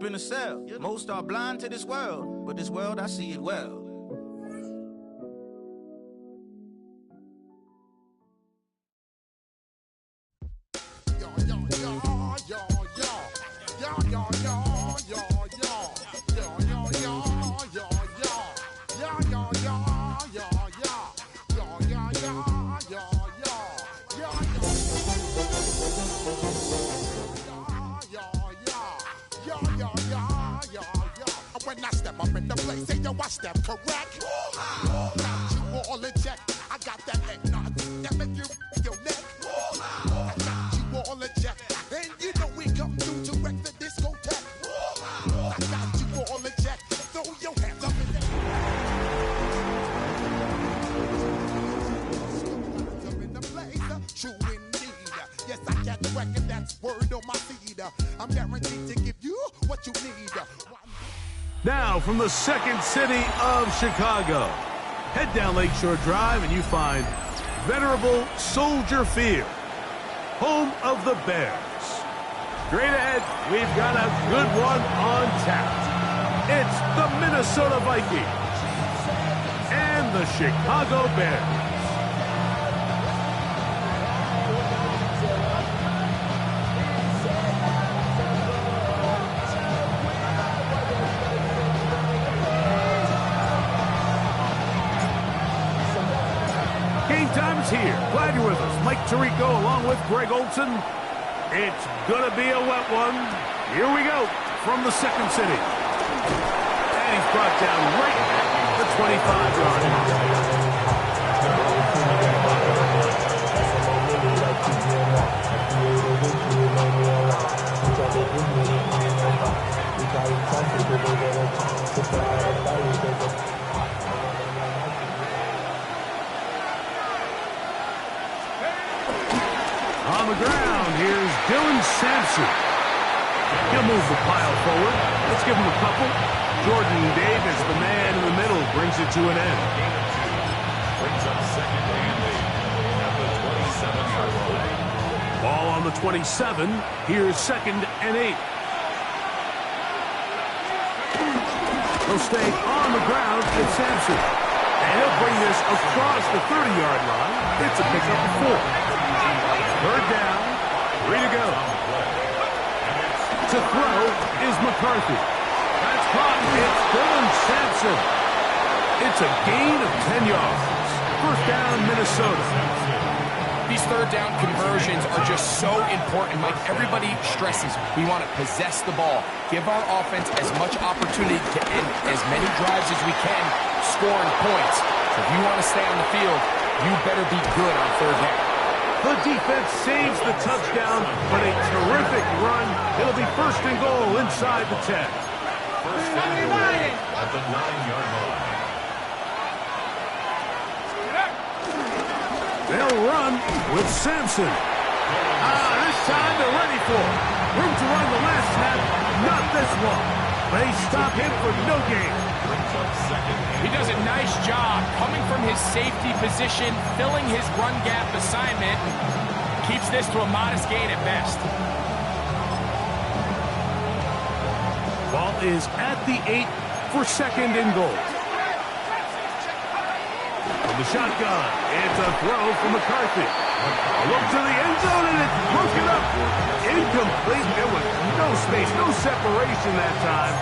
in a cell. Most are blind to this world, but this world I see it well. When I step up in the place, say yo, I step correct. Got you all in check. I got that eggnog that make you your neck. I got you all in check. And you know we come through to wreck the discotheque. I got you all in check. Throw your hands up in the air. Up in the place, true indeed. Yes, I catch wreck and that's word on my feed. I'm guaranteed to give you what you need. Now, from the second city of Chicago, head down Lakeshore Drive and you find venerable Soldier Field, home of the Bears. Straight ahead, we've got a good one on tap. It's the Minnesota Vikings and the Chicago Bears. Time is here. Glad you're with us. Mike Tirico along with Greg Olson. It's going to be a wet one. Here we go from the second city. And he's brought down right at the 25-yard line. On the ground, here's Dylan Sampson. He'll move the pile forward. Let's give him a couple. Jordan Davis, the man in the middle, brings it to an end. Brings up second and 8 at the 27-yard line. Ball on the 27. Here's second and 8. He'll stay on the ground with Sampson. And he'll bring this across the 30-yard line. It's a pickup of 4. Third down, 3 to go. To throw is McCarthy. That's caught. It's Dylan Sampson. It's a gain of 10 yards. First down, Minnesota. These third down conversions are just so important, Mike. Everybody stresses we want to possess the ball, give our offense as much opportunity to end as many drives as we can, scoring points. So if you want to stay on the field, you better be good on third down. The defense saves the touchdown, but a terrific run. It'll be first and goal inside the 10. First and goal at the 9-yard line. They'll run with Sampson. This time they're ready for it. Room to run the last snap, not this one. They stop him for no gain. He does a nice job coming from his safety position, filling his run gap assignment. Keeps this to a modest gain at best. Ball is at the 8 for second and goal. From the shotgun, it's a throw from McCarthy. A look to the end zone, and it's broken up. Incomplete. There was no space, no separation that time.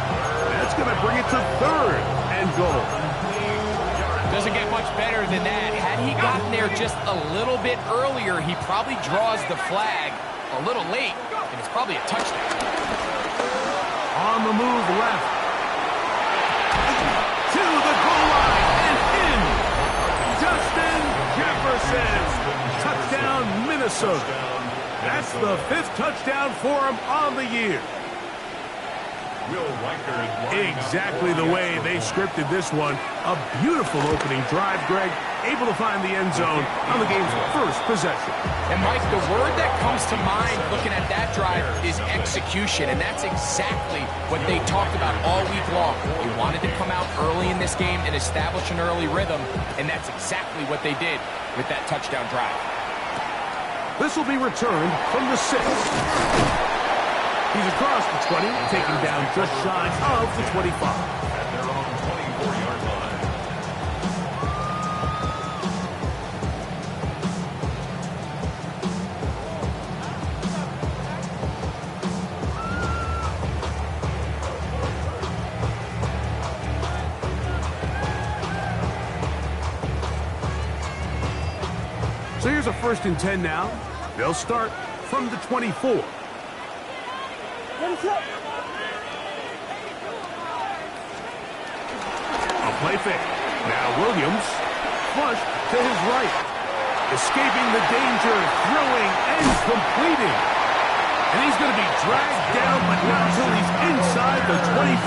That's going to bring it to third and goal. Doesn't get much better than that. Had he gotten there just a little bit earlier, he probably draws the flag a little late, and it's probably a touchdown. On the move left. To the goal line and in. Justin Jefferson. Touchdown, Minnesota. That's the 5th touchdown for him on the year. Exactly the way they scripted this one. A beautiful opening drive, Greg. Able to find the end zone on the game's first possession. And, Mike, the word that comes to mind looking at that drive is execution, and that's exactly what they talked about all week long. They wanted to come out early in this game and establish an early rhythm, and that's exactly what they did with that touchdown drive. This will be returned from the 6. He's across the 20, taken down just shy of the 25. At their own 24-yard line. So here's a 1st and 10 now. They'll start from the 24. A play fake. Now Williams, flush to his right. Escaping the danger, throwing and completing. And he's going to be dragged down, but not until he's inside the 25.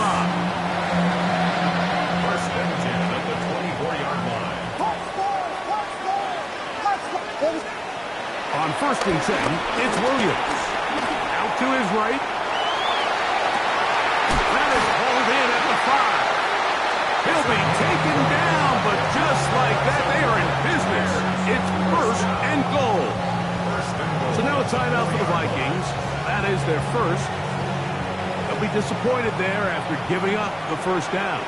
1st and 10 at the 24-yard line. On 1st and 10, it's Williams. Out to his right. That is hauled in at the 5. He'll be taken down, but just like that, they are in business. It's 1st and goal. So now a timeout for the Vikings. That is their first. They'll be disappointed there after giving up the 1st down.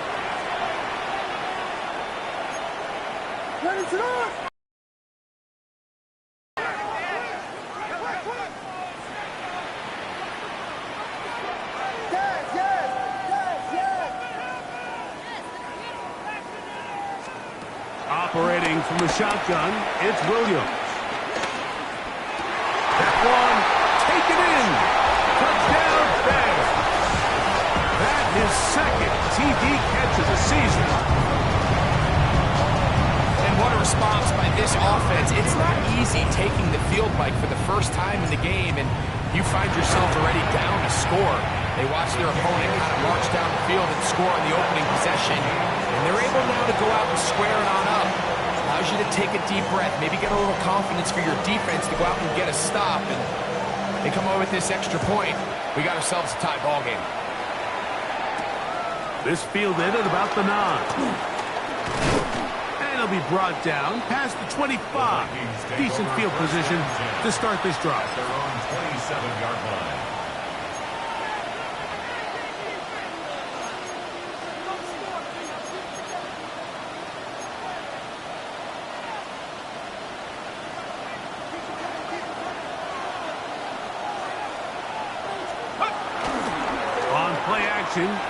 Operating from the shotgun, it's Williams. That one, taken in. Touchdown, Bears. That is 2nd TD catch of the season. And what a response by this offense. It's not easy taking the field, Mike, for the first time in the game, and you find yourself already down to score. They watch their opponent kind of march down the field and score on the opening possession, and they're able now to go out and square it on up. Allows you to take a deep breath, maybe get a little confidence for your defense to go out and get a stop, and they come away with this extra point. We got ourselves a tie ball game. This fielded at about the 9. And he'll be brought down past the 25. Decent field position to start this drive. At their own 27-yard line.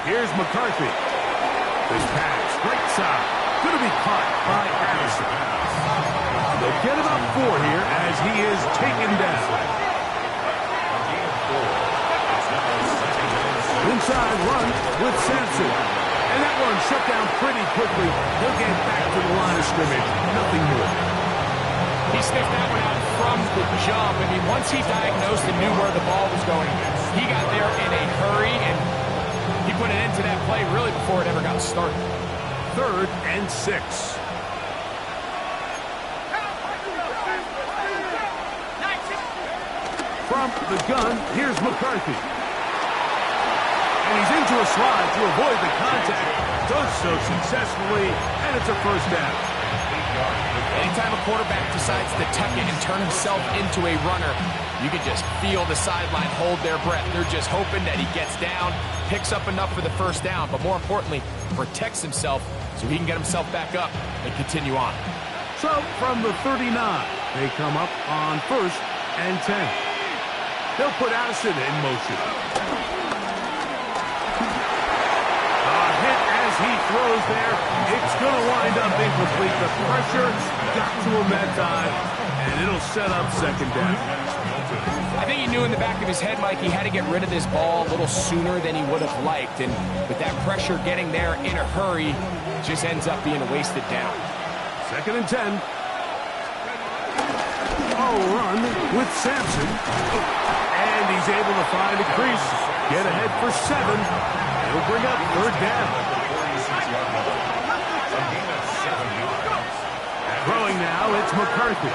Here's McCarthy. This pass, right side, going to be caught by Addison. They'll get about 4 here as he is taken down. Inside run with Sampson. And that one shut down pretty quickly. He'll get back to the line of scrimmage. Nothing more. He sniffed that one out from the jump. I mean, once he diagnosed and knew where the ball was going, he got there in a hurry, and he put an end to that play really before it ever got started. 3rd and 6. From the gun, here's McCarthy. And he's into a slide to avoid the contact. Does so successfully, and it's a 1st down. Anytime a quarterback decides to tuck it and turn himself into a runner, you can just feel the sideline hold their breath. They're just hoping that he gets down, picks up enough for the 1st down, but more importantly, protects himself so he can get himself back up and continue on. So from the 39, they come up on 1st and 10. They'll put Addison in motion. He throws there. It's going to wind up incomplete. The pressure got to him that time, and it'll set up 2nd down. I think he knew in the back of his head, Mike, he had to get rid of this ball a little sooner than he would have liked, and with that pressure getting there in a hurry, it just ends up being a wasted down. 2nd and 10. Oh, run with Sampson, and he's able to find a crease, get ahead for 7. He'll bring up 3rd down. Throwing now, it's McCarthy.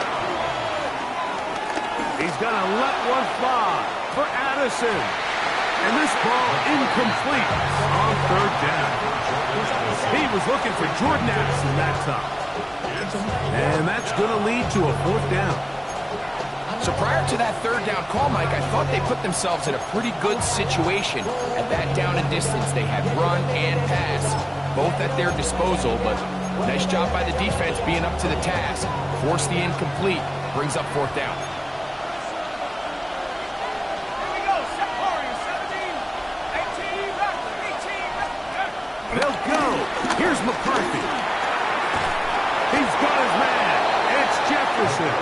He's going to let one fly for Addison. And this ball incomplete on 3rd down. He was looking for Jordan Addison that time. And that's going to lead to a 4th down. So prior to that third down call, Mike, I thought they put themselves in a pretty good situation at that down and distance. They had run and pass, both at their disposal, but nice job by the defense being up to the task. Force the incomplete, brings up fourth down. They'll go. Here's McCarthy. He's got his man. It's Jefferson.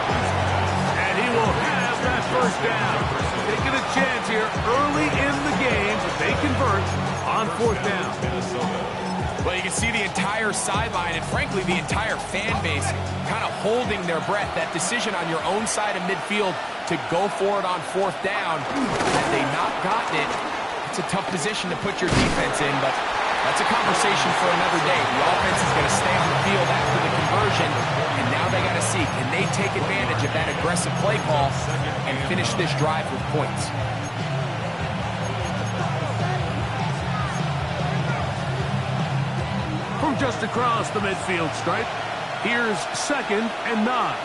And he will have that first down. Taking a chance here early in the game, but they convert on fourth down. Well, you can see the entire sideline and, frankly, the entire fan base kind of holding their breath. That decision on your own side of midfield to go for it on fourth down, had they not gotten it, it's a tough position to put your defense in, but that's a conversation for another day. The offense is going to stay on the field after the conversion, and now they got to see, can they take advantage of that aggressive play call and finish this drive with points? From just across the midfield stripe, here's 2nd and 9.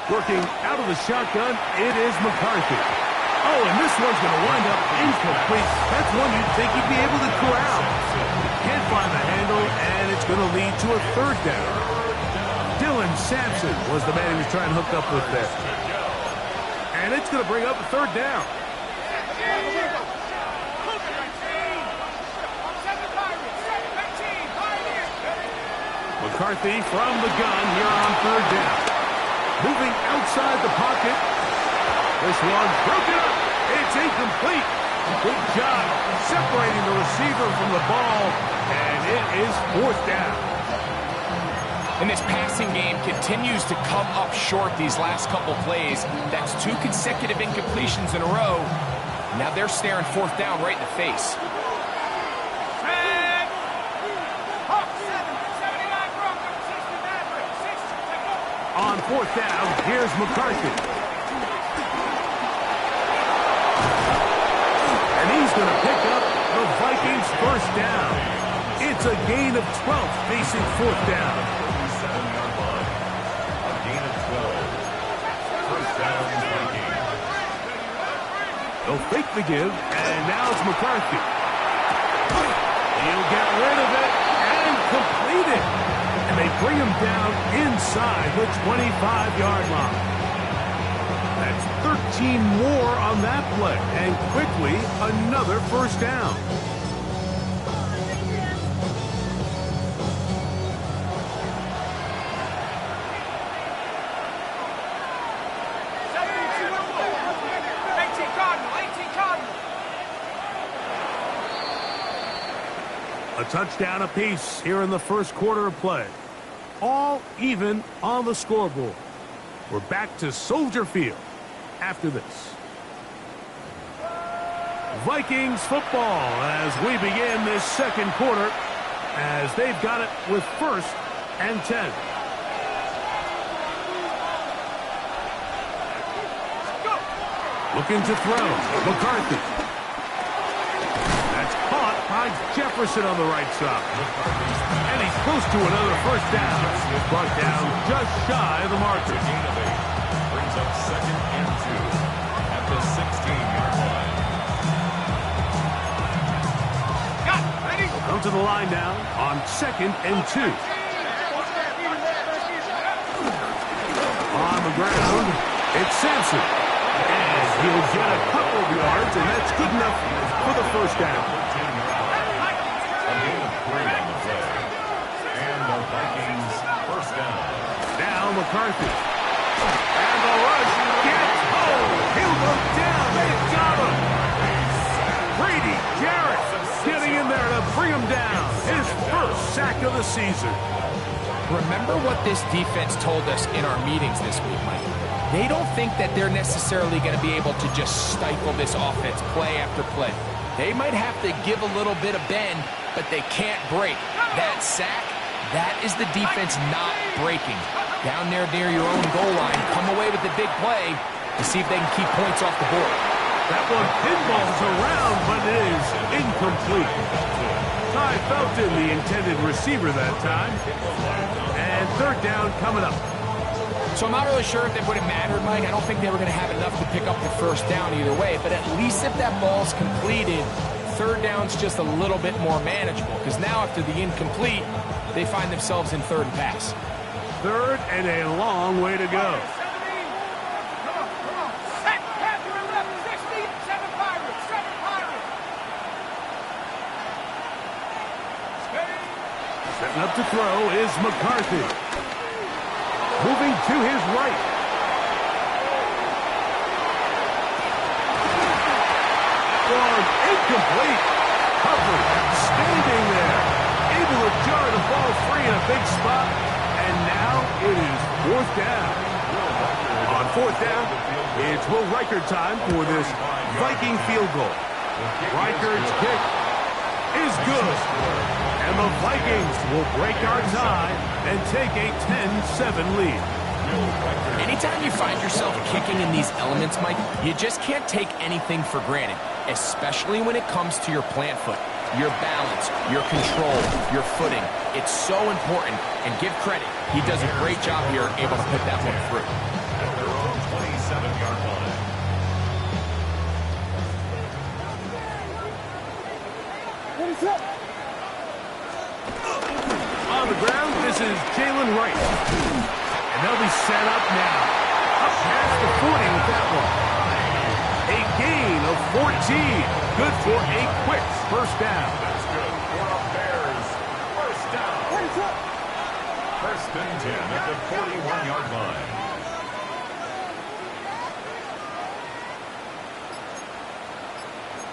Working out of the shotgun, it is McCarthy. Oh, and this one's going to wind up incomplete. That's one you'd think he'd be able to corral. Can't find the handle, and it's going to lead to a third down. Dylan Sampson was the man he was trying to hook up with there. And it's going to bring up a third down. McCarthy from the gun here on third down. Moving outside the pocket. This one broken up. It's incomplete. Good job separating the receiver from the ball. And it is fourth down. And this passing game continues to come up short these last couple plays. That's 2 consecutive incompletions in a row. Now they're staring fourth down right in the face. On fourth down, here's McCarthy. And he's going to pick up the Vikings' first down. It's a gain of 12 facing fourth down. 37-yard line. A gain of 12. First down, Vikings. They'll fake the give, and now it's McCarthy. He'll get rid of it and complete it. And they bring him down inside the 25-yard line. That's 13 more on that play, and quickly another first down. A touchdown apiece here in the first quarter of play. All even on the scoreboard. We're back to Soldier Field after this. Vikings football as we begin this second quarter as they've got it with 1st and 10. Looking to throw. McCarthy. By Jefferson on the right side. And he's close to another first down. Brought down just shy of the marker. Brings up 2nd and 2 at the 16-yard line. We'll come to the line now on 2nd and 2. On the ground, it's Sampson. And he'll get a couple of yards, and that's good enough for the first down. McCarthy. And the rush gets home. He'll go down. They've got him. Brady Jarrett getting in there to bring him down. His first sack of the season. Remember what this defense told us in our meetings this week, Mike. They don't think that they're necessarily going to be able to just stifle this offense play after play. They might have to give a little bit of bend, but they can't break. That sack, that is the defense not breaking. Down there near your own goal line, come away with the big play to see if they can keep points off the board. That one pinballs around, but it is incomplete. Ty Felton, the intended receiver that time. And third down coming up. So I'm not really sure if it would have mattered, Mike. I don't think they were going to have enough to pick up the first down either way. But at least if that ball's completed, third down's just a little bit more manageable. Because now after the incomplete, they find themselves in third and pass. Third and a long way to go. Setting up to throw is McCarthy. Moving to his right. One incomplete. Coverage standing there. Able to jar the ball free in a big spot. And now it is fourth down. On fourth down, it's Will Reichard time for this Viking field goal. Reichard's kick is good. And the Vikings will break our tie and take a 10-7 lead. Anytime you find yourself kicking in these elements, Mike, you just can't take anything for granted, especially when it comes to your plant foot, your balance, your control, your footing. It's so important, and give credit. He does a great job here able to put that one through. At their own 27-yard line. On the ground, this is Jalen Wright. And they'll be set up now. Up past the 40 with that one. A gain of 14. Good for a quick first down. That's good for the Bears. First down. First and 10 at the 41-yard line.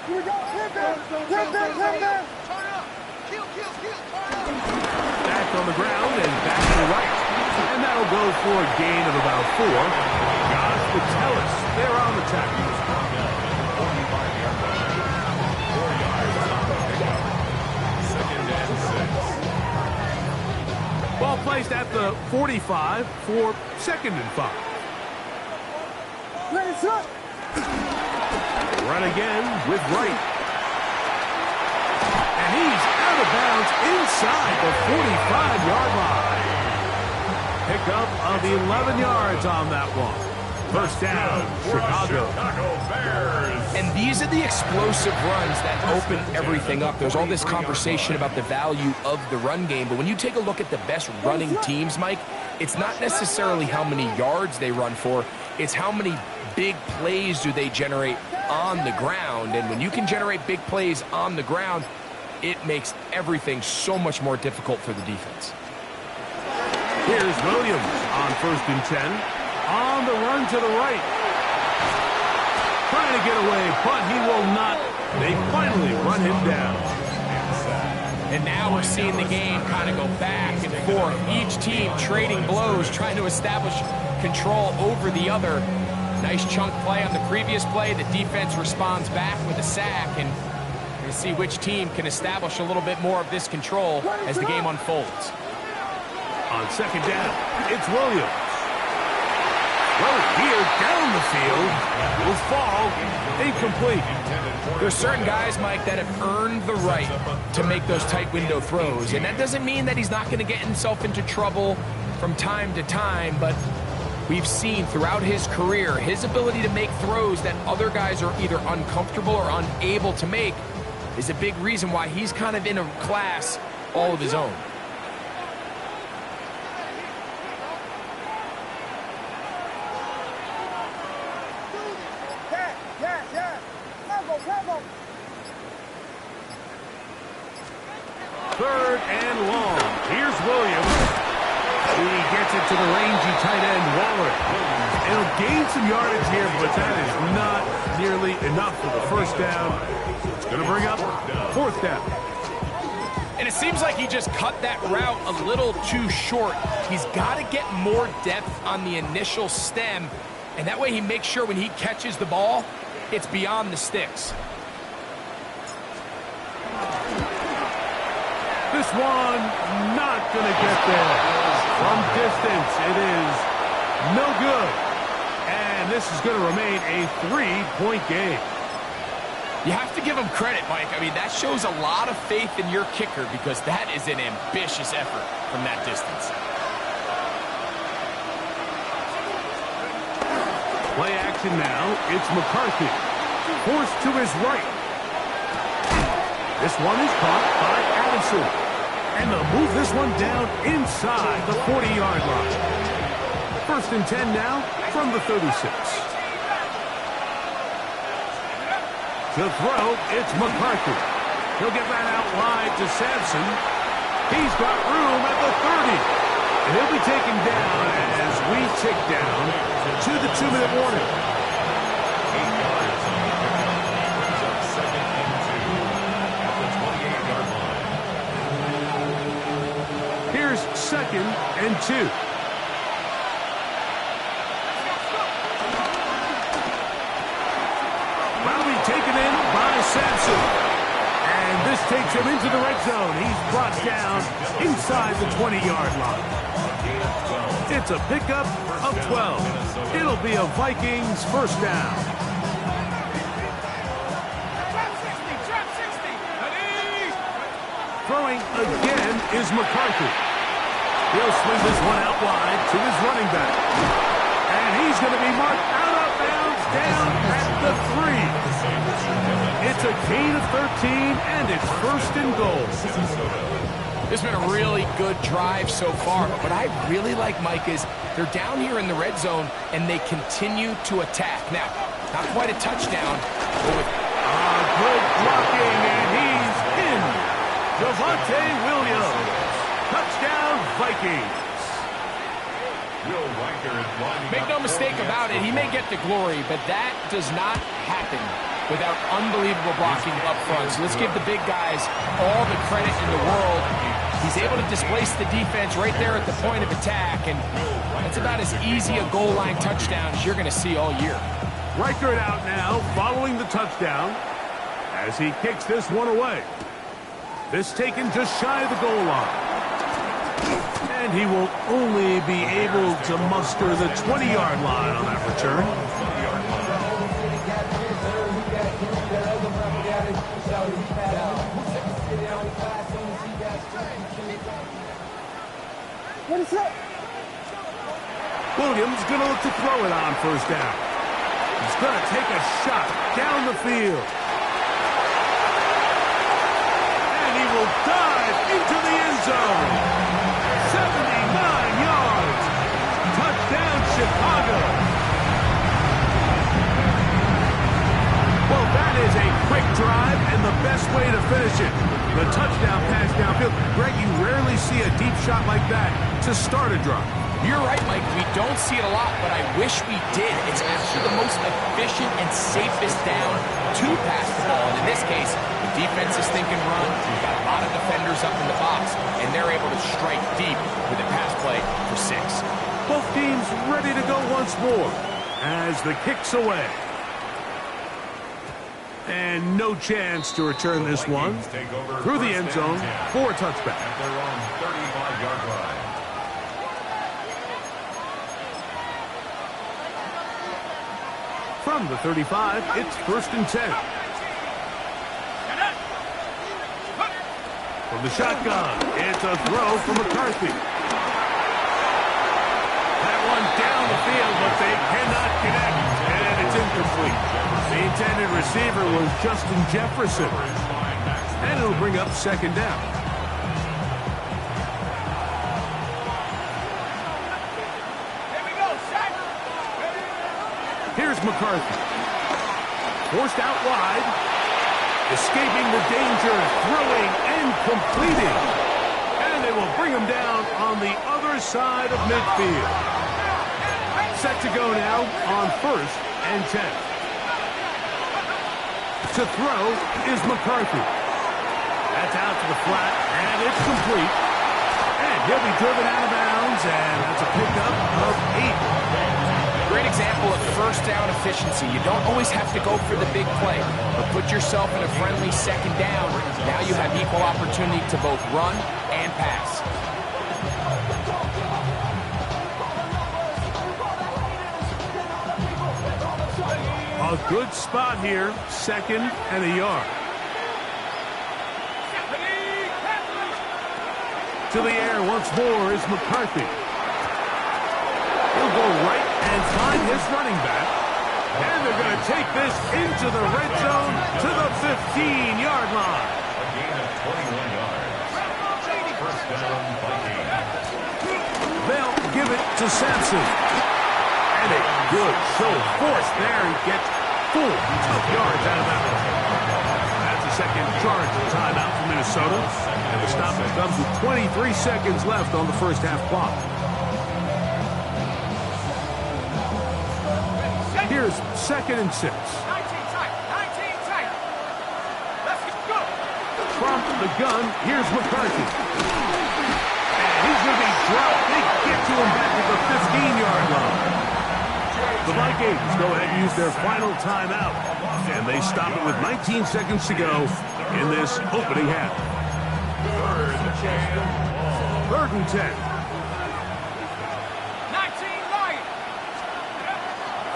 Here we go. Turn up. Kill, turn up. Back on the ground and back to the right. And that'll go for a gain of about 4. Josh Vitellis, they're on the tackle. 45-yard line. 4 yards on the pickup. Second and 6. Ball placed at the 45 for second and 5. Run again with Wright. And he's out of bounds inside the 45-yard line. Pickup of 11 yards on that one. First down, Chicago. Bears. And these are the explosive runs that open everything up. There's all this conversation about the value of the run game, but when you take a look at the best running teams, Mike, it's not necessarily how many yards they run for, it's how many big plays do they generate on the ground. And when you can generate big plays on the ground, it makes everything so much more difficult for the defense. Here's Williams on first and 10. On the run to the right. Trying to get away, but he will not. They finally run him down. And now we're seeing the game kind of go back and forth. Each team trading blows, trying to establish control over the other. Nice chunk play on the previous play. The defense responds back with a sack, and we're going to see which team can establish a little bit more of this control as the game unfolds. On second down, it's Williams. Well, here down the field will fall incomplete. There's certain guys, Mike, that have earned the right to make those tight window throws, and that doesn't mean that he's not going to get himself into trouble from time to time, but we've seen throughout his career his ability to make throws that other guys are either uncomfortable or unable to make is a big reason why he's kind of in a class all of his own. Third and long. Here's Williams. He gets it to the rangy tight end, Waller. It'll gain some yardage here, but that is not nearly enough for the first down. It's going to bring up fourth down. And it seems like he just cut that route a little too short. He's got to get more depth on the initial stem, and that way he makes sure when he catches the ball, it's beyond the sticks. This one not going to get there. From distance, it is no good. And this is going to remain a 3-point game. You have to give him credit, Mike. I mean, that shows a lot of faith in your kicker because that is an ambitious effort from that distance. Play action now. It's McCarthy. Forced to his right. This one is caught by Addison. And they'll move this one down inside the 40-yard line. 1st and 10 now from the 36. To throw, it's McCarthy. He'll get that out wide to Sampson. He's got room at the 30. And he'll be taken down as we tick down to the 2-minute warning. 8 yards on the pickup. Brings up 2nd and 2 at the 28-yard line. Here's 2nd and 2. Will be taken in by Sampson. And this takes him into the red zone. He's brought down inside the 20-yard line. It's a pickup of 12. It'll be a Vikings first down. Throwing again is McCarthy. He'll swing this one out wide to his running back. And he's going to be marked out of bounds down at the 3. It's a gain of 13, and it's 1st and goal. This has been a really good drive so far. What I really like, Mike, is they're down here in the red zone, and they continue to attack. Now, not quite a touchdown, but with good blocking, and he's in. Javonte Williams. Touchdown, Vikings. Make no mistake about it, he may get the glory, but that does not happen without unbelievable blocking up front. So let's give the big guys all the credit in the world. He's able to displace the defense right there at the point of attack, and that's about as easy a goal line touchdown as you're going to see all year. Reichert out now, following the touchdown, as he kicks this one away. This taken just shy of the goal line. And he will only be able to muster the 20-yard line on that return. What is that? Williams going to look to throw it on 1st down. He's going to take a shot down the field. And he will dive into the end zone. 79 yards. Touchdown, Chicago. Well, that is a quick drive and the best way to finish it. The touchdown pass downfield. Greg, you rarely see a deep shot like that to start a drive. You're right, Mike. We don't see it a lot, but I wish we did. It's actually the most efficient and safest down to pass the ball. And in this case, the defense is thinking run. We've got a lot of defenders up in the box, and they're able to strike deep with a pass play for 6. Both teams ready to go once more as the kick's away. And no chance to return this one through the end zone for a touchback. At their own 35-yard line. From the 35, it's 1st and 10. From the shotgun, it's a throw from McCarthy. That one down the field, but they cannot connect, and it's incomplete. The intended receiver was Justin Jefferson. And it'll bring up 2nd down. Here's McCarthy. Forced out wide. Escaping the danger, throwing and completing. And they will bring him down on the other side of midfield. Set to go now on 1st and 10. To throw is McCarthy. That's out to the flat, and it's complete. And he'll be driven out of bounds, and that's a pickup of 8. Great example of 1st down efficiency. You don't always have to go for the big play, but put yourself in a friendly 2nd down. Now you have equal opportunity to both run and pass. A A good spot here, 2nd and a yard. To the air once more is McCarthy. He'll go right and find his running back. And they're going to take this into the red zone to the 15-yard line. A gain of 21 yards. First down, Vikings. They'll give it to Sampson. And a good show of force there. He gets full 2 yards out of that one. That's a second charge timeout for Minnesota. And the stoppage comes with 23 seconds left on the first half clock. Here's 2nd and 6. 19 tight. Let's go. From the gun, here's McCarthy. And he's going to be dropped. They get to him back at the 15-yard line. The Vikings go ahead and use their final timeout. And they stop it with 19 seconds to go in this opening half. 3rd and 10.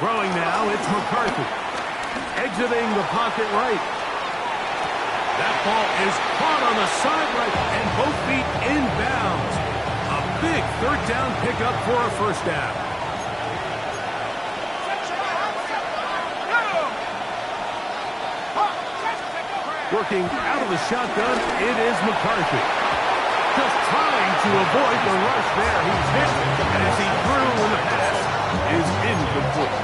Throwing now, it's McCarthy. Exiting the pocket right. That ball is caught on the side right, and both feet inbounds. A big 3rd down pickup for a first down. Working out of the shotgun, it is McCarthy. Just trying to avoid the rush there. He's hit, and as he threw in the pass, is incomplete.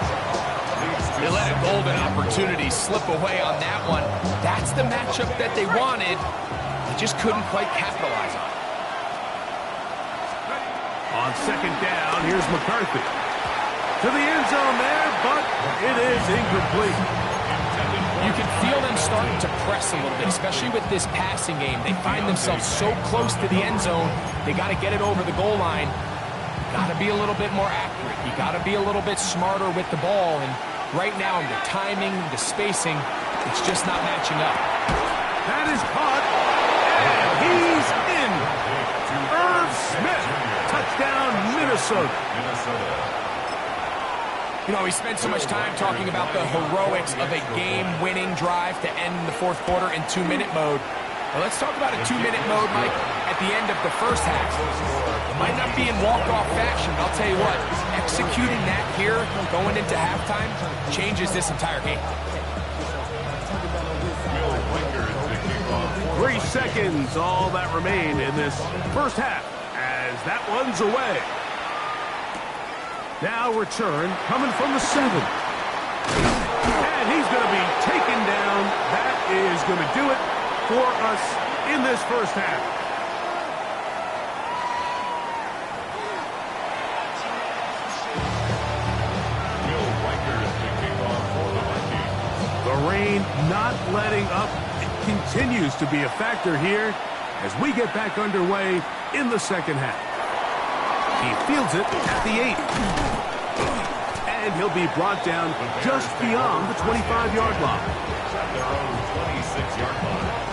They let a golden opportunity slip away on that one. That's the matchup that they wanted. They just couldn't quite capitalize on it. On 2nd down, here's McCarthy. To the end zone there, but it is incomplete. You can feel them starting to press a little bit, especially with this passing game. They find themselves so close to the end zone, they got to get it over the goal line. Got to be a little bit more accurate. You got to be a little bit smarter with the ball. And right now, the timing, the spacing, it's just not matching up. That is caught, and he's in. Irv Smith, touchdown, Minnesota. You know, we spent so much time talking about the heroics of a game-winning drive to end the 4th quarter in 2-minute mode. Well, let's talk about a 2-minute mode, Mike, at the end of the first half. It might not be in walk-off fashion, but I'll tell you what, executing that here, going into halftime, changes this entire game. 3 seconds, all that remain in this first half, as that one's away. Now return, coming from the 7. And he's going to be taken down. That is going to do it for us in this first half. The rain not letting up. It continues to be a factor here as we get back underway in the second half. He fields it at the 8. And he'll be brought down just beyond the 25-yard line. At their own 26-yard line.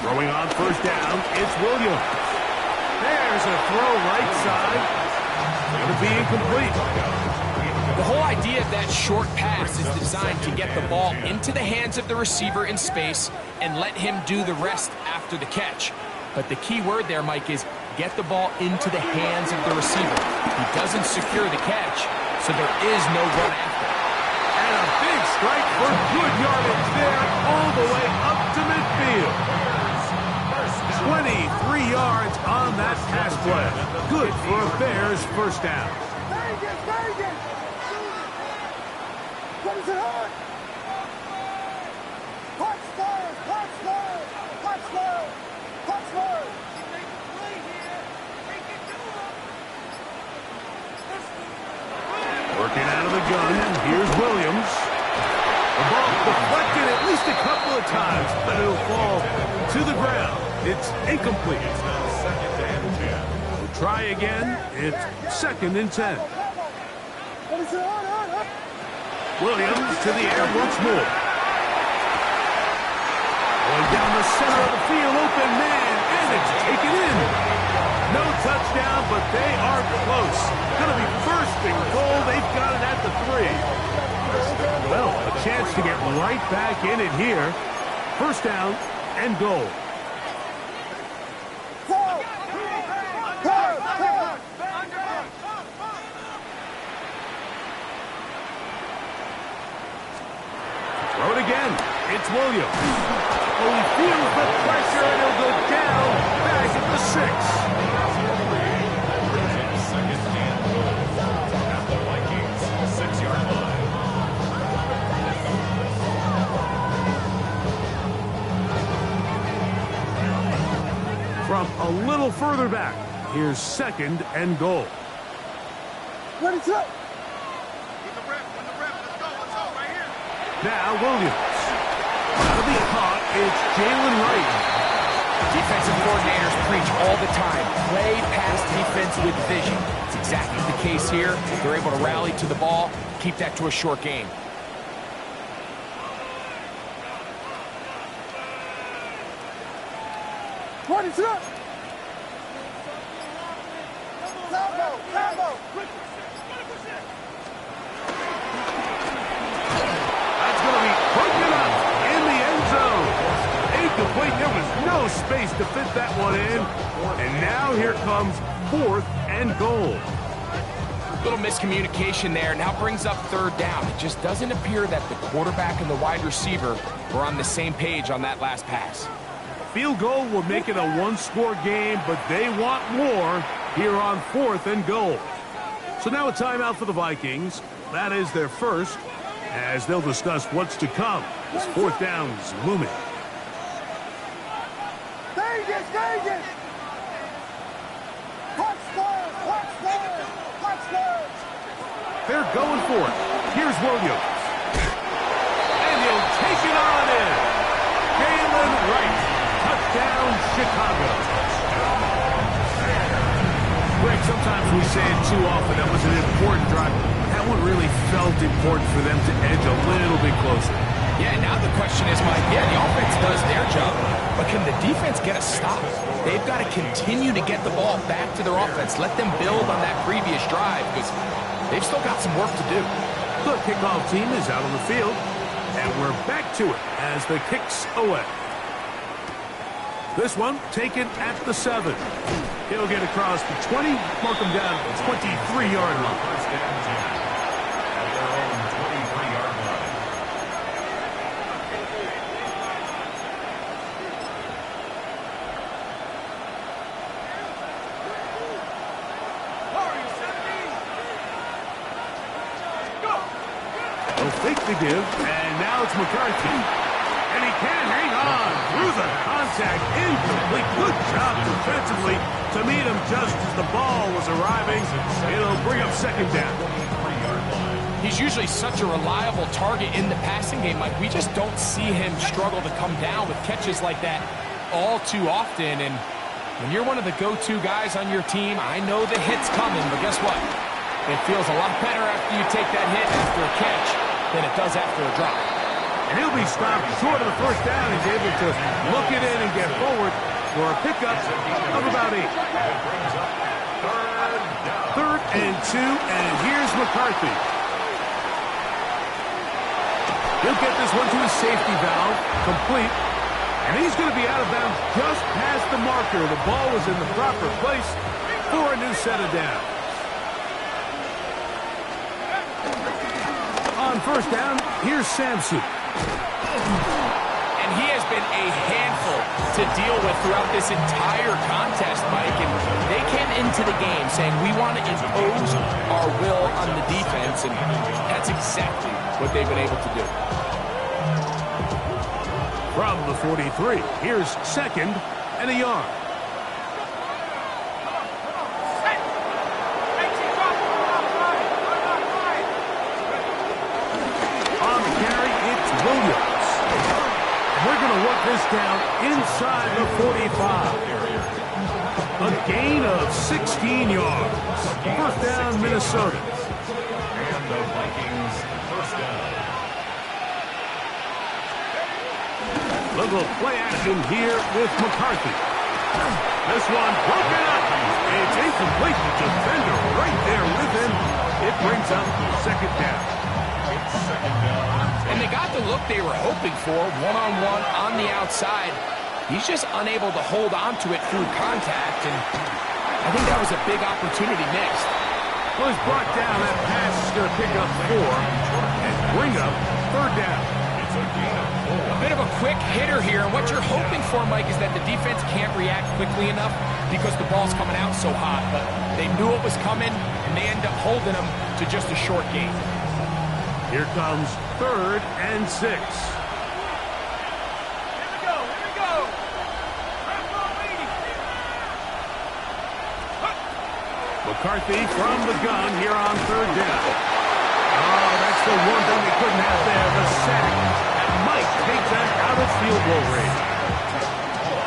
Throwing on first down, it's Williams. There's a throw right side. Going to be incomplete. The whole idea of that short pass is designed to get the ball into the hands of the receiver in space and let him do the rest after the catch. But the key word there, Mike, is get the ball into the hands of the receiver. He doesn't secure the catch, so there is no run after. And a big strike for good yardage there all the way up to midfield. 23 yards on that pass play. Good for a Bears first down. What is it on? Punch forward, punch forward, punch forward, punch forward. Working out of the gun, here's Williams. The ball deflected at least a couple of times, but it'll fall to the ground. It's incomplete. It's now 2nd and 10. We'll try again. It's 2nd and 10. What is it on? Williams to the air once more. Going down the center of the field, open man, and it's taken in. No touchdown, but they are close. Going to be first and goal. They've got it at the 3. Well, a chance to get right back in it here. First down and goal. Throw it again. It's Williams. Oh, he feels the pressure, and he'll go down back at the 6. Second and goal at the Vikings 6-yard line. From a little further back, here's second and goal. Ready, set. Now Williams. That'll be caught. It's Jalen Wright. Defensive coordinators preach all the time. Play pass defense with vision. It's exactly the case here. They're able to rally to the ball, keep that to a short game. Ready, set. Combo. That's going to be broken up in the end zone. Incomplete. There was no space to fit that one in. And now here comes fourth and goal. Little miscommunication there. Now brings up third down. It just doesn't appear that the quarterback and the wide receiver were on the same page on that last pass. Field goal will make it a one-score game, but they want more here on fourth and goal. So now a timeout for the Vikings. That is their first, as they'll discuss what's to come. This fourth down is looming. Vegas. Touchdown. They're going for it. Here's Williams. And he'll take it on in. Jalen Wright. Touchdown, Chicago. Greg, sometimes we say it too often. That was an important drive. That one really felt important for them to edge a little bit closer. Yeah, now the question is, Mike, the offense does their job, but can the defense get a stop? They've got to continue to get the ball back to their offense. Let them build on that previous drive, because they've still got some work to do. The kickoff team is out on the field, and we're back to it as the kick's away. This one taken at the 7. He'll get across the 20, mark him down at the 23-yard line. First down 10 at their own 23-yard line. They'll fake the give, and now it's McCarthy. And he can hang on through the contact. Incomplete. Good job defensively to meet him just as the ball was arriving. It'll bring up second down. He's usually such a reliable target in the passing game, Mike. We just don't see him struggle to come down with catches like that all too often. And when you're one of the go-to guys on your team, I know the hit's coming, but guess what? It feels a lot better after you take that hit after a catch than it does after a drop. And he'll be stopped short of the first down. He's able to look it in and get forward for a pickup of about 8. Third and 2, and here's McCarthy. He'll get this one to his safety valve, complete. And he's going to be out of bounds just past the marker. The ball was in the proper place for a new set of downs. On first down, here's Sampson. And he has been a handful to deal with throughout this entire contest, Mike. And they came into the game saying, we want to impose our will on the defense, and that's exactly what they've been able to do. From the 43, here's second and a yard. On the carry, it's Williams. We're going to work this down inside the 45. A gain of 16 yards. First down, Minnesota. And the Vikings first down. The They'll go play action here with McCarthy. This one broken up. It's incomplete. The defender right there with him. It brings up second down. It's second down. And they got the look they were hoping for, one-on-one on the outside. He's just unable to hold on to it through contact, and I think that was a big opportunity missed. Well, he's brought down. That pass is going to pick up 4 and bring up third down. It's a gain of 4. A bit of a quick hitter here, and what you're hoping for, Mike, is that the defense can't react quickly enough because the ball's coming out so hot. But they knew it was coming, and they end up holding them to just a short gain. Here comes 3rd and 6. McCarthy from the gun here on 3rd down. Oh, that's the one thing they couldn't have there, the sack. That might take them out of field goal range.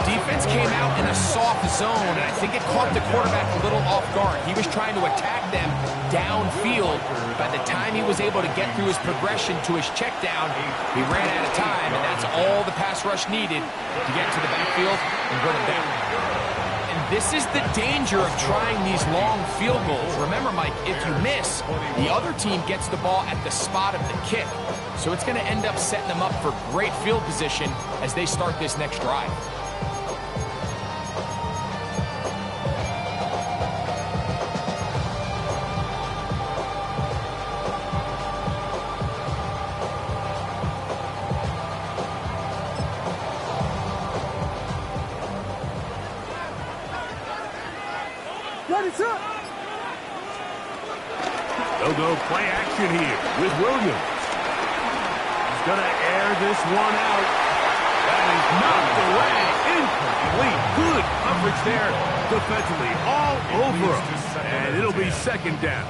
Defense came out in a soft zone, and I think it caught the quarterback a little off guard. He was trying to attack them downfield. By the time he was able to get through his progression to his check down, he ran out of time, and that's all the pass rush needed to get to the backfield and bring him down. This is the danger of trying these long field goals. Remember, Mike, if you miss, the other team gets the ball at the spot of the kick. So it's going to end up setting them up for great field position as they start this next drive. They'll go play action here with Williams. He's going to air this one out. That is knocked away. Incomplete. Good coverage there defensively. All over him. And it'll be second down.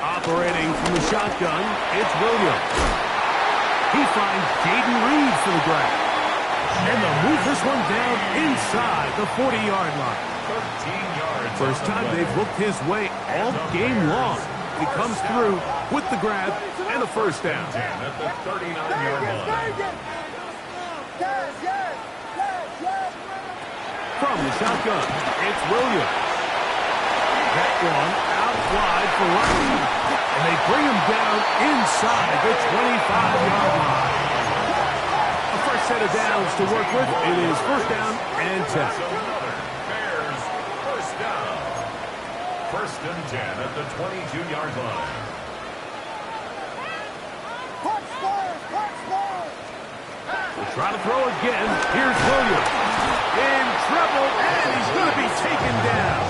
Operating from the shotgun, it's Williams. He finds Jaden Reed for the grab. And they'll move this one down inside the 40-yard line. 13 yards. First time they've looked his way all game long. He comes through with the grab and a first down. At the 39-yard line. From the shotgun, it's Williams. That one out wide for Riley. And they bring him down inside the 25-yard line. A fresh set of downs to work with. It is first down and 10. Bears first down. First and 10 at the 22-yard line. We'll try to throw again. Here's Williams. In trouble, and he's going to be taken down.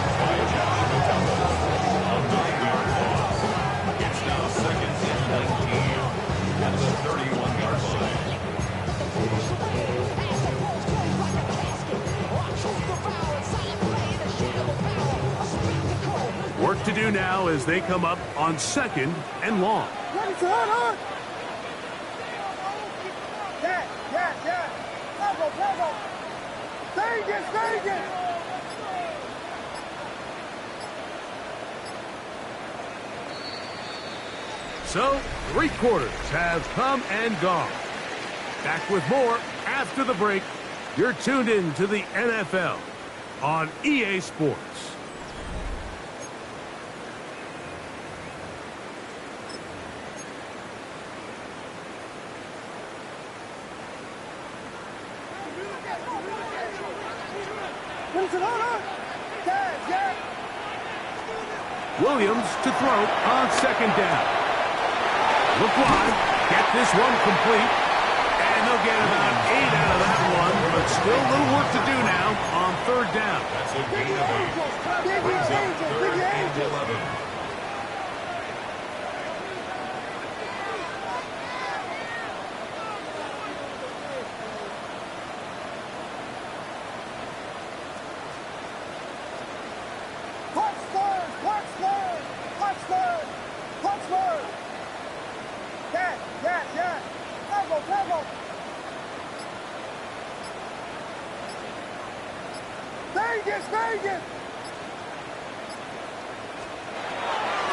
It's now second and 19 at the 31-yard line. Work to do now as they come up on second and long. So, 3 quarters have come and gone. Back with more after the break. You're tuned in to the NFL on EA Sports. Williams to throw on second down. Look wide, get this one complete, and they'll get about 8 out of that one, but still a little work to do now on third down. That's a gain of 8. Brings up third and 11.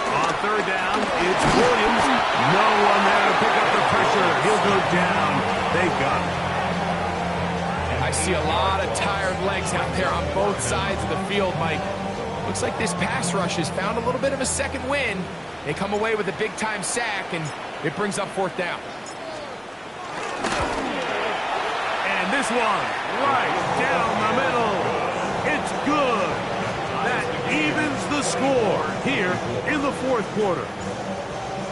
On third down. It's Williams. No one there to pick up the pressure. He'll go down. They got him. I see a lot of tired legs out there on both sides of the field, Mike. Looks like this pass rush has found a little bit of a second wind. They come away with a big-time sack, and it brings up fourth down. And this one, right down the middle. It's good. That evens the score here in the fourth quarter.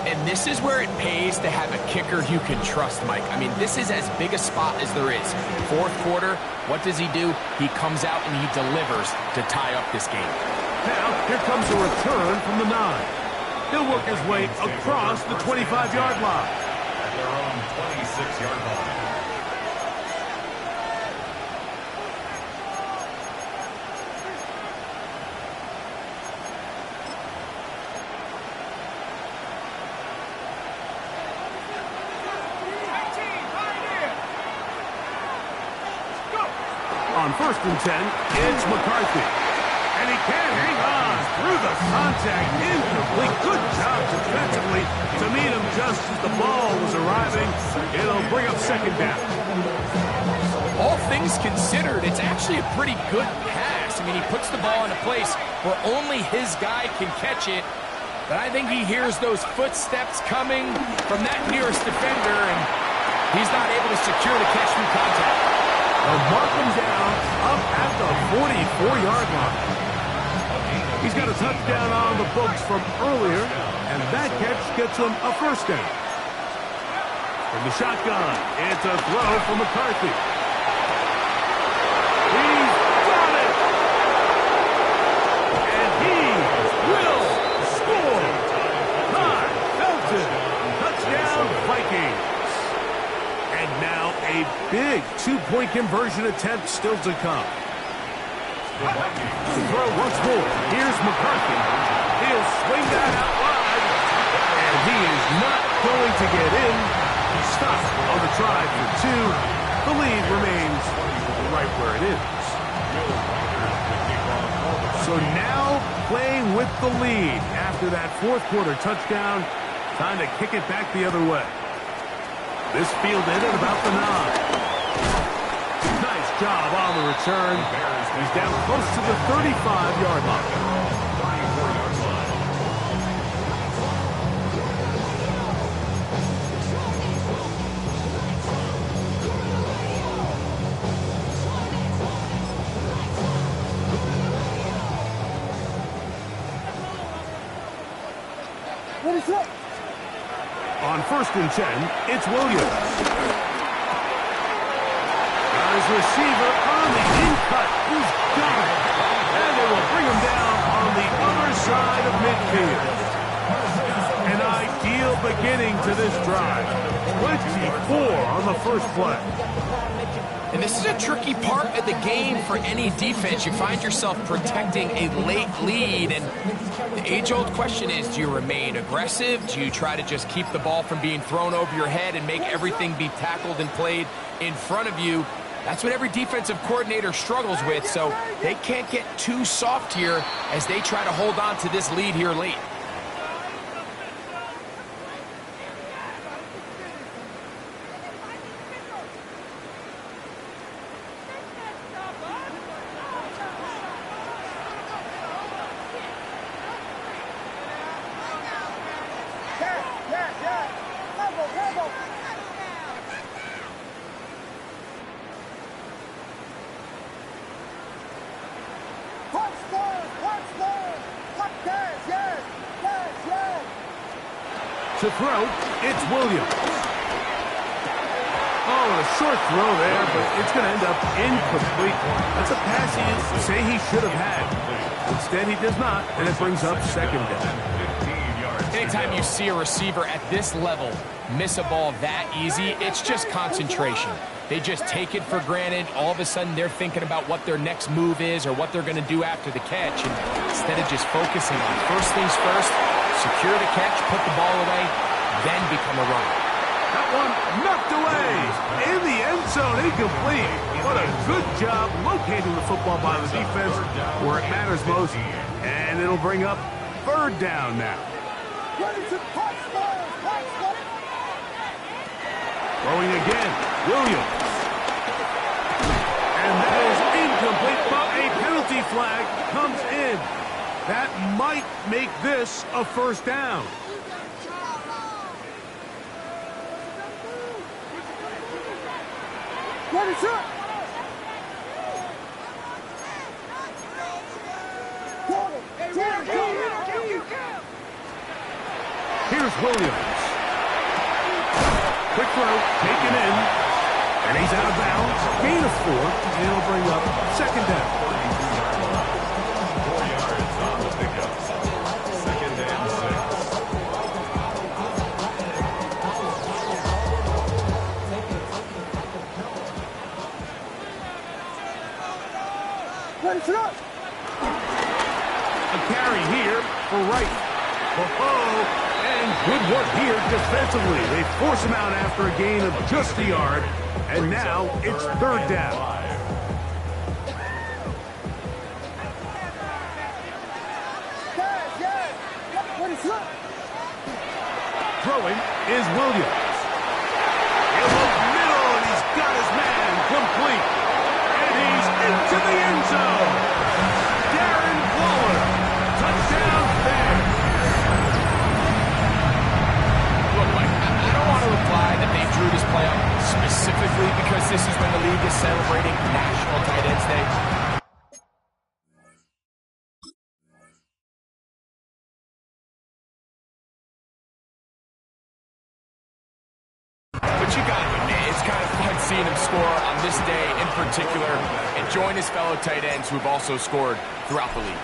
And this is where it pays to have a kicker you can trust, Mike. I mean, this is as big a spot as there is. Fourth quarter, what does he do? He comes out and he delivers to tie up this game. Now, here comes a return from the 9. He'll work his way across the 25-yard line. At their own 26-yard line. On 1st and 10, it's McCarthy. And he can hang on through the contact. Incomplete. Good job defensively to meet him just as the ball was arriving. It'll bring up second down. All things considered, it's actually a pretty good pass. I mean, he puts the ball in a place where only his guy can catch it. But I think he hears those footsteps coming from that nearest defender, and he's not able to secure the catch through contact. They'll mark him down up at the 44-yard line. He's got a touchdown on the books from earlier, and that catch gets him a first down. From the shotgun, it's a throw from McCarthy. He's got it! And he will score! Todd Felton, touchdown Vikings. And now a big two-point conversion attempt still to come. To throw once more. Here's McCarthy. He'll swing that out wide. And he is not going to get in. Stopped on the try for 2. The lead remains right where it is. So now playing with the lead after that fourth quarter touchdown. Time to kick it back the other way. This fielded at about the 9. Nice job on the return. He's down close to the 35-yard line. What is up? On 1st and 10, it's Williams. Got his receiver on the in-cut. He's got it. And they will bring him down on the other side of midfield. An ideal beginning to this drive. 24 on the first play. And this is a tricky part of the game for any defense. You find yourself protecting a late lead, and the age-old question is, do you remain aggressive? Do you try to just keep the ball from being thrown over your head and make everything be tackled and played in front of you? That's what every defensive coordinator struggles with, so they can't get too soft here as they try to hold on to this lead here late. To throw, it's Williams. Oh, a short throw there, but it's going to end up incomplete. That's a pass he say he should have had. Instead, he does not, and it brings up second down. Anytime you see a receiver at this level miss a ball that easy, it's just concentration. They just take it for granted. All of a sudden, they're thinking about what their next move is or what they're going to do after the catch. And instead of just focusing on first things first, secure the catch, put the ball away, then become a runner. That one knocked away in the end zone, incomplete. What a good job locating the football by the defense where it matters most. And it'll bring up third down now. Throwing again, Williams. And that is incomplete, but a penalty flag comes in. That might make this a first down. Here's Williams. Quick throw, taken in, and he's out of bounds. Gain of 4, and it'll bring up second down. 4 yards on the pickup. Second and 6. A carry here for Wright. And good work here defensively. They force him out after a gain of just a yard, and now it's third down. Throwing is Williams. In the middle, and he's got his man complete. And he's into the end zone. Darren Waller. Touchdown Bears. Look, Mike, I don't want to imply that they drew this play up specifically because this is when the league is celebrating National Tight Ends Day. But you got to admit, it's kind of fun seeing him score on this day in particular and join his fellow tight ends who have also scored throughout the league.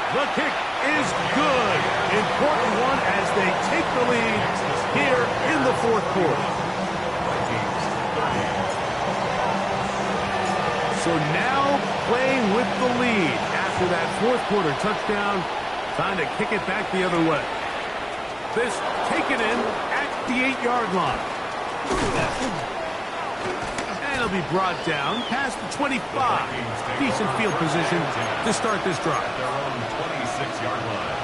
The kick is good. Important one as they take the lead here in the fourth quarter. So now playing with the lead after that fourth quarter touchdown. Time to kick it back the other way. This taken in at the 8-yard line. And it'll be brought down past the 25. Decent field position to start this drive. Their own 26-yard line.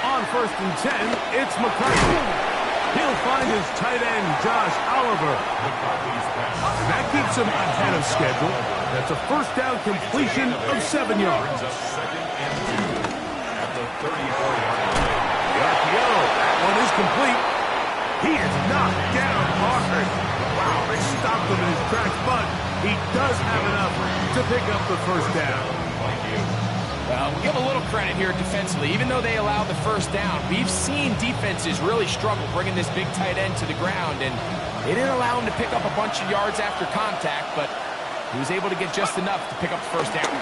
On 1st and 10, it's McCarthy. He'll find his tight end, Josh Oliver. And that keeps him ahead of schedule. That's a first down completion of 7 yards. Second and 2 at the 34-yard line. The RPO, that one is complete. He is knocked down hard. Wow, they stopped him in his tracks, but he does have enough to pick up the first down. Thank you. Well, we'll give a little credit here defensively. Even though they allowed the first down, we've seen defenses really struggle bringing this big tight end to the ground, and they didn't allow him to pick up a bunch of yards after contact, but he was able to get just enough to pick up the first down.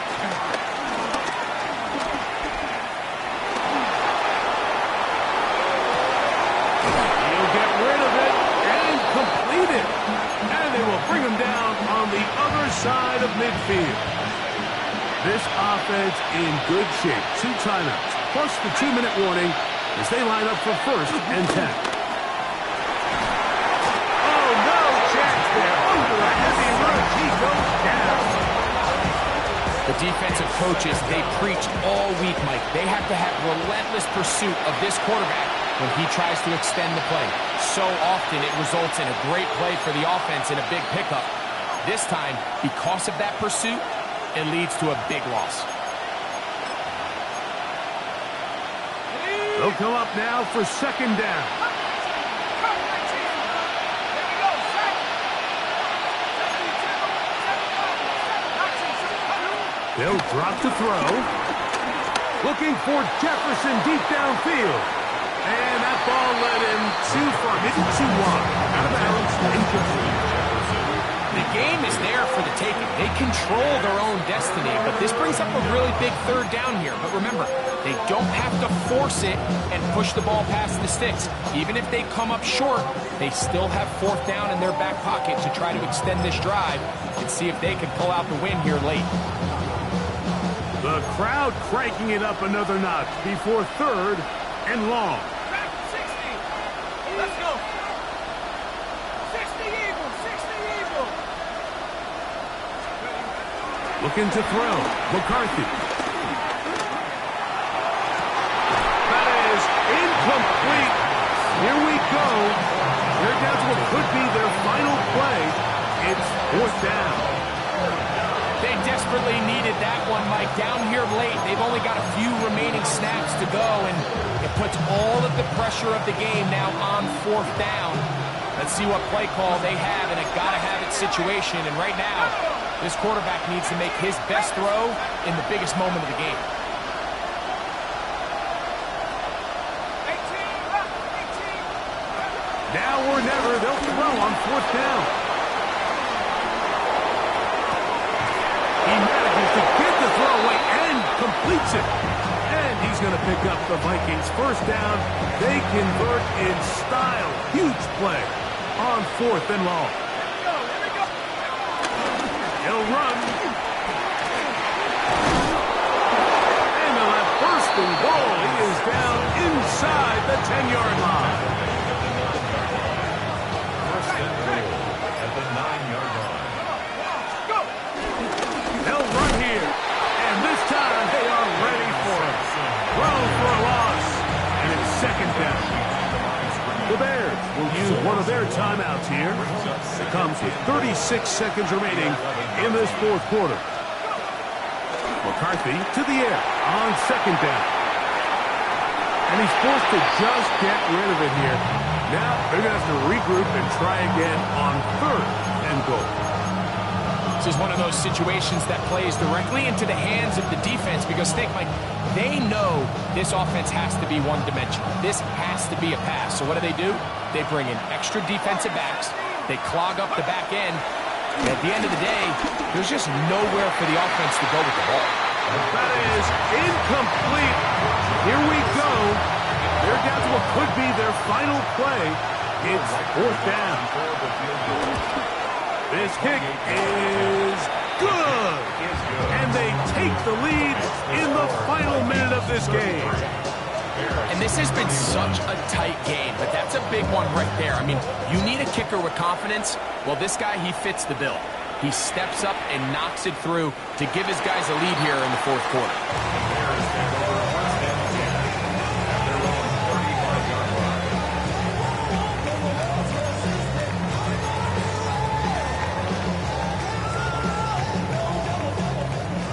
He'll get rid of it and complete it. And they will bring him down on the other side of midfield. This offense in good shape. 2 timeouts, plus the 2-minute warning as they line up for 1st and 10. Oh, no chance there. Under a heavy rush, he goes down. The defensive coaches, they preach all week, Mike. They have to have relentless pursuit of this quarterback when he tries to extend the play. So often it results in a great play for the offense and a big pickup. This time, because of that pursuit, it leads to a big loss. They'll come up now for 2nd down. They'll drop to throw. Looking for Jefferson deep downfield. And that ball led him too far, maybe too wide. Out of bounds, incomplete. The game is there for the taking. They control their own destiny, but this brings up a really big third down here. But remember, they don't have to force it and push the ball past the sticks. Even if they come up short, they still have 4th down in their back pocket to try to extend this drive and see if they can pull out the win here late. The The crowd cranking it up another notch before 3rd and long. 60. Let's go. 60 Eagles. 60 Eagles. Looking to throw. McCarthy. That is incomplete. Here we go. They're down to what could be their final play. It's 4th down. They desperately needed that one, Mike. Down here late, they've only got a few remaining snaps to go, and it puts all of the pressure of the game now on 4th down. Let's see what play call they have in a gotta-have-it situation, and right now, this quarterback needs to make his best throw in the biggest moment of the game. 18. Now or never, they'll throw on 4th down. He manages to get the throw away and completes it. And he's going to pick up the Vikings' 1st down. They convert in style. Huge play on 4th and long. He'll run. And they'll have 1st and goal. He is down inside the 10-yard line. 1st and goal at the 9-yard line. They'll run here. And this time they are ready for it. Throw for a loss. And it's 2nd down. The Bears will use one of their timeouts here. It comes with 36 seconds remaining in this 4th quarter. McCarthy to the air on 2nd down. And he's forced to just get rid of it here. Now they're going to have to regroup and try again on 3rd and goal. This is one of those situations that plays directly into the hands of the defense because, think, Mike, they know this offense has to be one-dimensional. This has to be a pass. So what do? They bring in extra defensive backs. They clog up the back end. And at the end of the day, there's just nowhere for the offense to go with the ball. That is incomplete. Here we go. They're down to what could be their final play. It's 4th down. This kick is good. And they take the lead in the final minute of this game. And this has been such a tight game, but that's a big one right there. I mean, you need a kicker with confidence. Well, this guy, he fits the bill. He steps up and knocks it through to give his guys a lead here in the 4th quarter.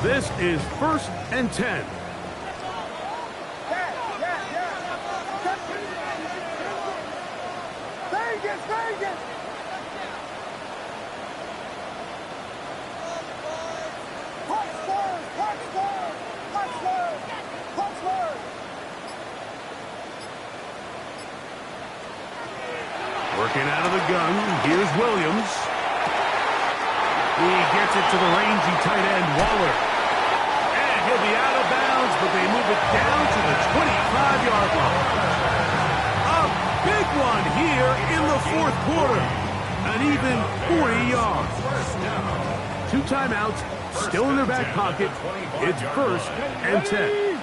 This is 1st and 10. Vegas! Working out of the gun, here's Williams. He gets it to the rangy tight end, Waller. And he'll be out of bounds, but they move it down to the 25-yard line. A big one here in the 4th quarter. An even 40 yards. 2 timeouts, still in their back pocket. It's 1st and 10.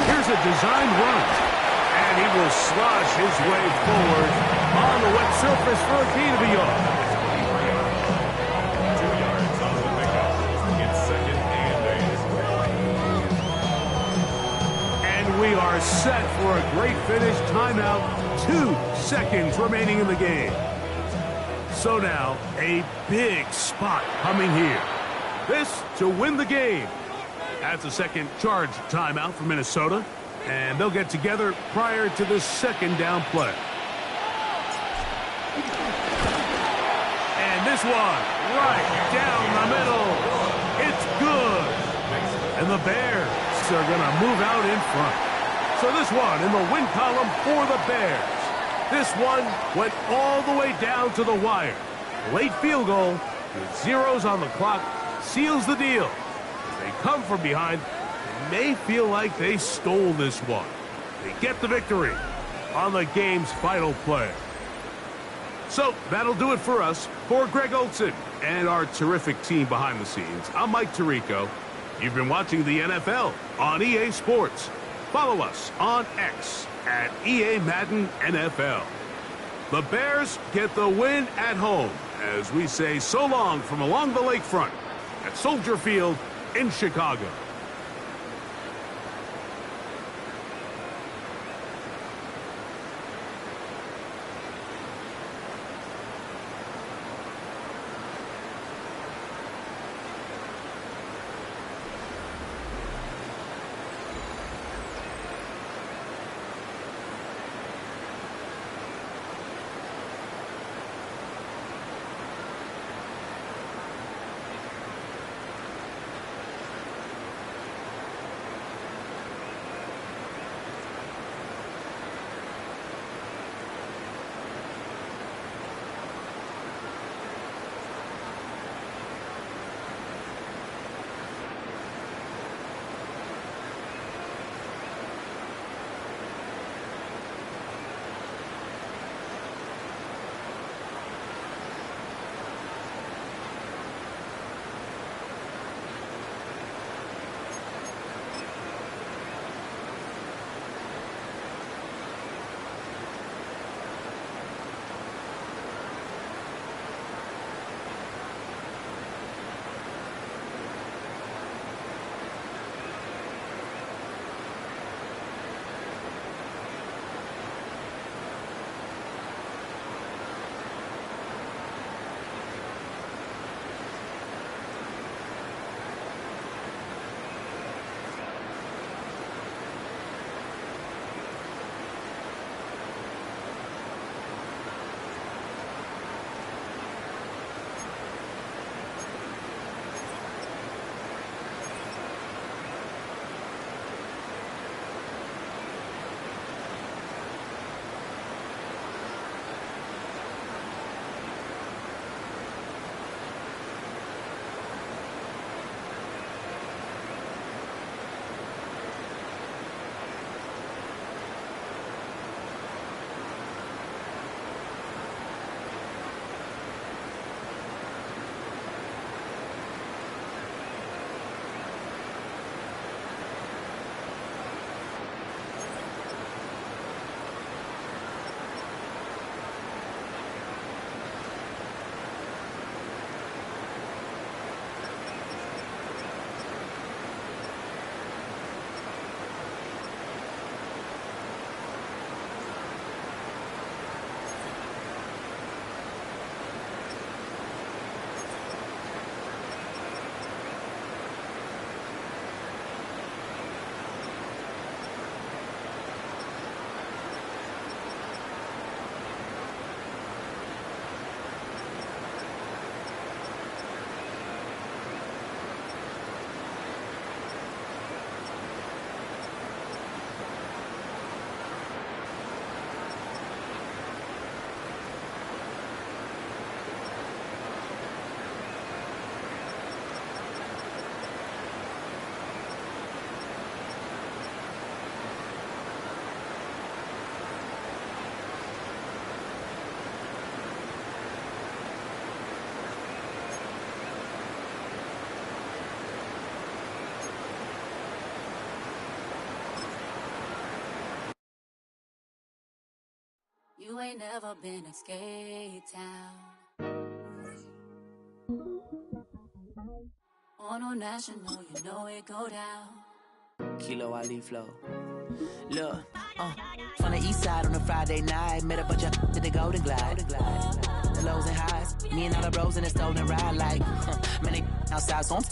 Here's a designed run. And he will slosh his way forward on the wet surface for a gain of a yard. 2 yards on the pickup. It's 2nd and 8. And we are set for a great finish. Timeout. 2 seconds remaining in the game. So now, a big spot coming here. This to win the game. That's a second charge timeout for Minnesota. And they'll get together prior to the 2nd down play. And this one, right down the middle. It's good. And the Bears are going to move out in front. So this one in the win column for the Bears. This one went all the way down to the wire. Late field goal with zeros on the clock seals the deal. As they come from behind, may feel like they stole this one. They get the victory on the game's final play. So that'll do it for us. For Greg Olson, and our terrific team behind the scenes, I'm Mike Tirico. You've been watching the NFL on EA Sports. Follow us on X at EA Madden NFL. The Bears get the win at home as we say so long from along the lakefront at Soldier Field in Chicago. You ain't never been a skate town. On a national, you know it go down. Kilo Ali flow. Look, from the east side on a Friday night, met a bunch of to the Golden Glide. The lows and highs, me and all the bros in the stolen ride like, man, they outside, so I'm staying.